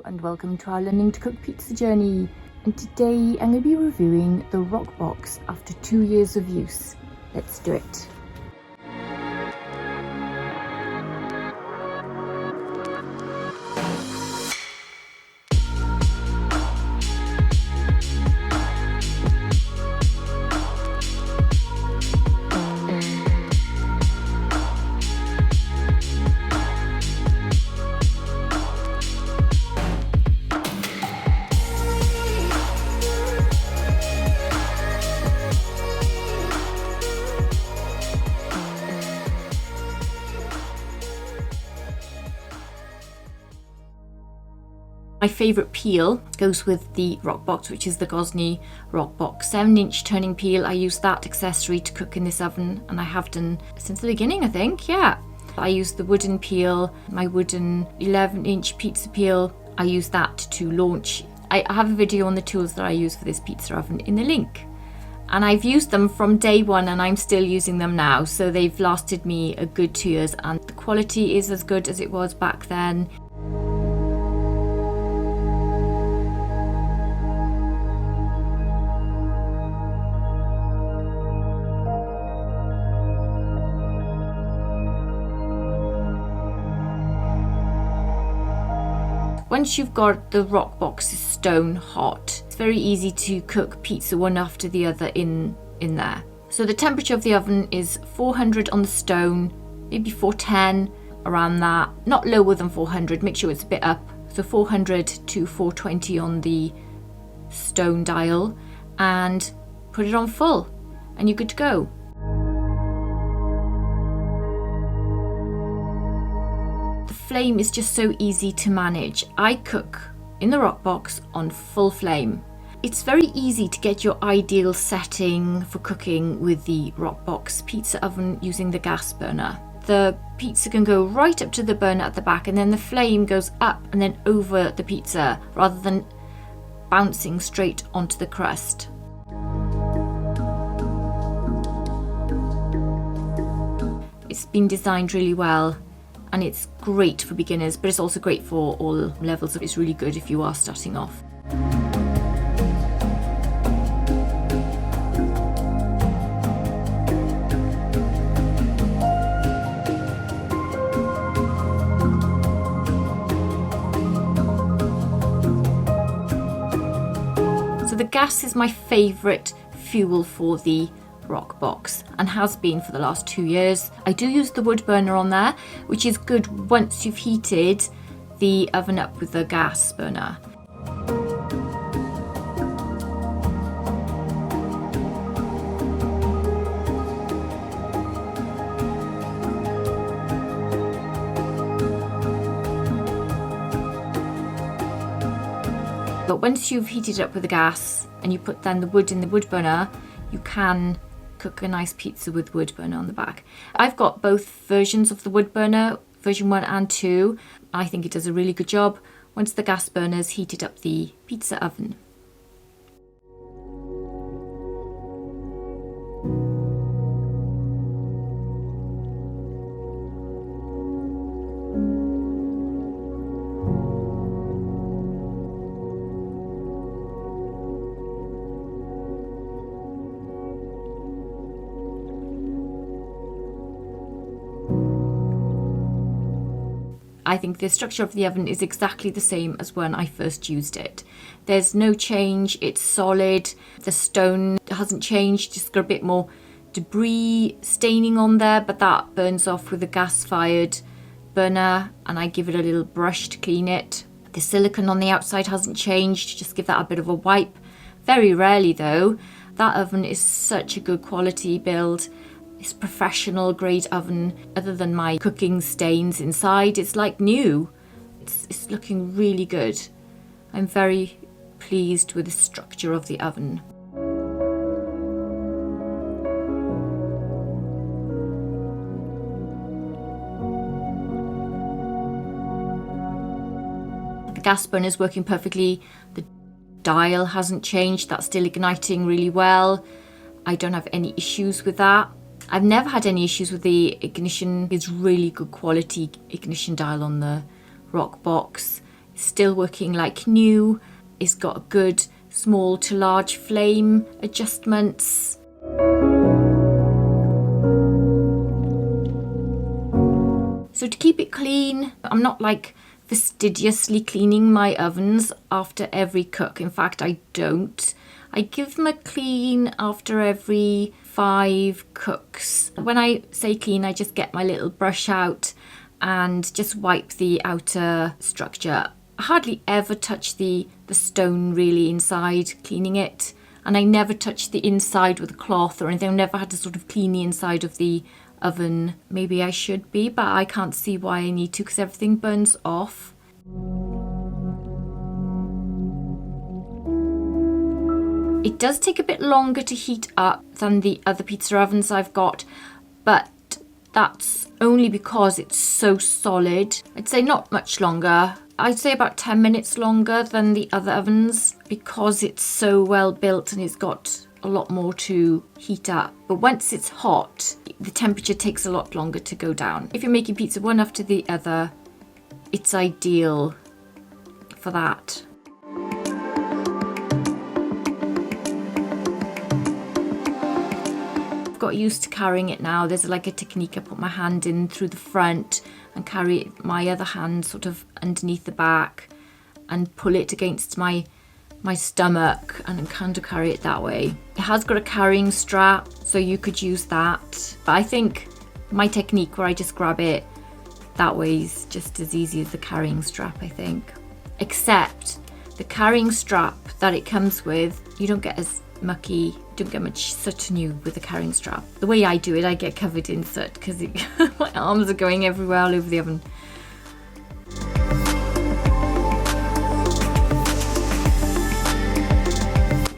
and welcome to our learning to cook pizza journey. And today I'm going to be reviewing the Rock Box after 2 years of use. Let's do it. My favourite peel goes with the Rock Box, which is the Ooni Rock Box 7-inch turning peel. I use that accessory to cook in this oven, and I have done since the beginning, I think, yeah. I use the wooden peel, my wooden 11-inch pizza peel. I use that to launch. I have a video on the tools that I use for this pizza oven in the link. And I've used them from day one and I'm still using them now. So they've lasted me a good 2 years and the quality is as good as it was back then. Once you've got the Rock Boxes stone hot, it's very easy to cook pizza one after the other in there. So the temperature of the oven is 400 on the stone, maybe 410, around that. Not lower than 400, make sure it's a bit up. So 400 to 420 on the stone dial, and put it on full and you're good to go. Flame is just so easy to manage. I cook in the Rock Box on full flame. It's very easy to get your ideal setting for cooking with the Rock Box pizza oven using the gas burner. The pizza can go right up to the burner at the back, and then the flame goes up and then over the pizza rather than bouncing straight onto the crust. It's been designed really well. And it's great for beginners, but it's also great for all levels. It's really good if you are starting off. So the gas is my favourite fuel for the Rock Box and has been for the last 2 years. I do use the wood burner on there, which is good once you've heated the oven up with the gas burner. But once you've heated up with the gas and you put then the wood in the wood burner, you can cook a nice pizza with wood burner on the back. I've got both versions of the wood burner, version 1 and 2. I think it does a really good job once the gas burner's heated up the pizza oven. I think the structure of the oven is exactly the same as when I first used it. There's no change, it's solid. The stone hasn't changed, just got a bit more debris staining on there, but that burns off with a gas-fired burner and I give it a little brush to clean it. The silicone on the outside hasn't changed, just give that a bit of a wipe. Very rarely though. That oven is such a good quality build. It's a professional grade oven. Other than my cooking stains inside, it's like new. It's looking really good. I'm very pleased with the structure of the oven. The gas burner is working perfectly. The dial hasn't changed. That's still igniting really well. I don't have any issues with that. I've never had any issues with the ignition. It's really good quality ignition dial on the Rock Box. still working like new. It's got good small to large flame adjustments. So to keep it clean, I'm not like fastidiously cleaning my ovens after every cook. In fact, I don't. I give them a clean after every 5 cooks. When I say clean, I just get my little brush out and just wipe the outer structure. I hardly ever touch the stone really inside, cleaning it. And I never touch the inside with a cloth or anything. I've never had to sort of clean the inside of the oven. Maybe I should be, but I can't see why I need to because everything burns off. It does take a bit longer to heat up than the other pizza ovens I've got, but that's only because it's so solid. I'd say not much longer. I'd say about 10 minutes longer than the other ovens because it's so well built and it's got a lot more to heat up. But once it's hot, the temperature takes a lot longer to go down. If you're making pizza one after the other, it's ideal for that. I've got used to carrying it now. There's like a technique. I put my hand in through the front and carry my other hand sort of underneath the back and pull it against my stomach and kind of carry it that way. It has got a carrying strap, so you could use that. But I think my technique where I just grab it that way is just as easy as the carrying strap, I think. Except the carrying strap that it comes with, you don't get as mucky, don't get much soot on you with the carrying strap. The way I do it, I get covered in soot because my arms are going everywhere all over the oven.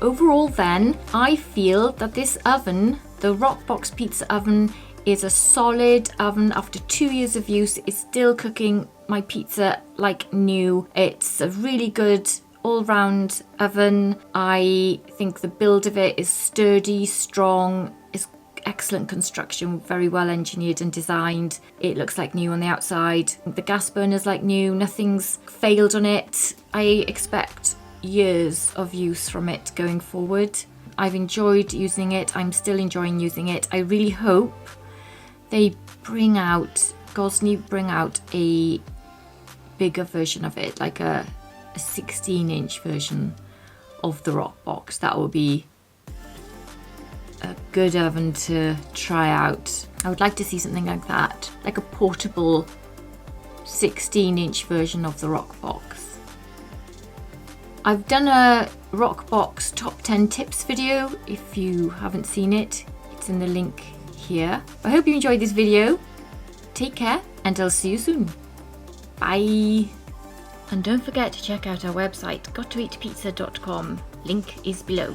Overall then, I feel that this oven, the Rockbox pizza oven, is a solid oven. After 2 years of use, it's still cooking my pizza like new. It's a really good all-round oven. I think the build of it is sturdy, strong, it's excellent construction, very well engineered and designed. It looks like new on the outside. The gas burner's like new, nothing's failed on it. I expect years of use from it going forward. I've enjoyed using it. I'm still enjoying using it. I really hope Gosney bring out a bigger version of it, like a 16-inch version of the Rockbox. That would be a good oven to try out. I would like to see something like that, like a portable 16-inch version of the Rockbox. I've done a Rockbox top 10 tips video. If you haven't seen it, it's in the link here. I hope you enjoyed this video. Take care and I'll see you soon. Bye. And don't forget to check out our website, gottoeatpizza.com. Link is below.